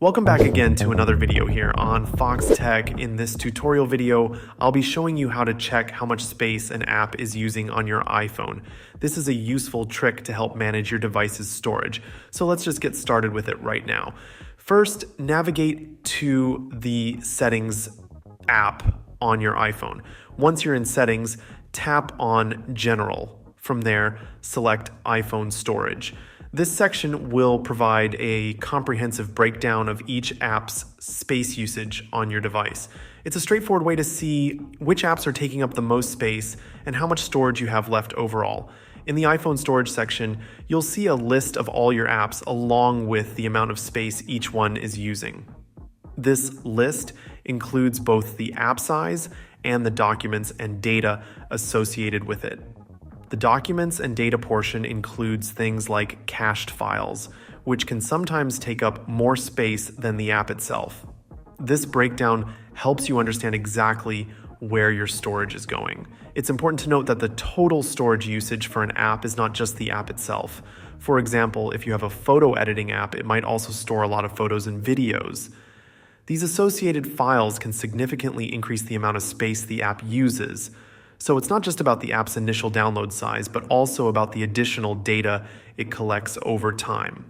Welcome back again to another video here on Foxtecc. In this tutorial video, I'll be showing you how to check how much space an app is using on your iPhone. This is a useful trick to help manage your device's storage. So let's just get started with it right now. First, navigate to the Settings app on your iPhone. Once you're in Settings, tap on General. From there, select iPhone Storage. This section will provide a comprehensive breakdown of each app's space usage on your device. It's a straightforward way to see which apps are taking up the most space and how much storage you have left overall. In the iPhone storage section, you'll see a list of all your apps along with the amount of space each one is using. This list includes both the app size and the documents and data associated with it. The documents and data portion includes things like cached files, which can sometimes take up more space than the app itself. This breakdown helps you understand exactly where your storage is going. It's important to note that the total storage usage for an app is not just the app itself. For example, if you have a photo editing app, it might also store a lot of photos and videos. These associated files can significantly increase the amount of space the app uses. So it's not just about the app's initial download size, but also about the additional data it collects over time.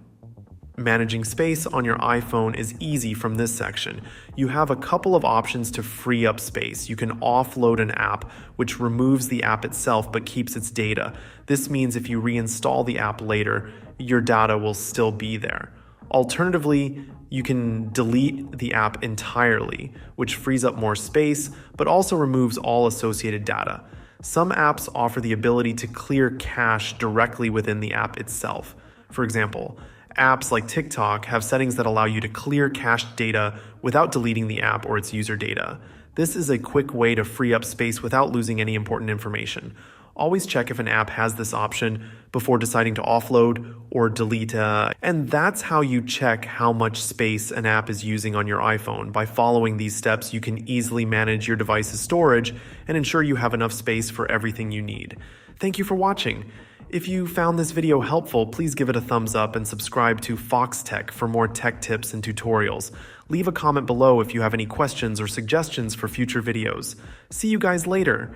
Managing space on your iPhone is easy from this section. You have a couple of options to free up space. You can offload an app, which removes the app itself but keeps its data. This means if you reinstall the app later, your data will still be there. Alternatively, you can delete the app entirely, which frees up more space, but also removes all associated data. Some apps offer the ability to clear cache directly within the app itself. For example, apps like TikTok have settings that allow you to clear cached data without deleting the app or its user data. This is a quick way to free up space without losing any important information. Always check if an app has this option before deciding to offload or delete. And that's how you check how much space an app is using on your iPhone. By following these steps, you can easily manage your device's storage and ensure you have enough space for everything you need. Thank you for watching. If you found this video helpful, please give it a thumbs up and subscribe to Foxtecc for more tech tips and tutorials. Leave a comment below if you have any questions or suggestions for future videos. See you guys later.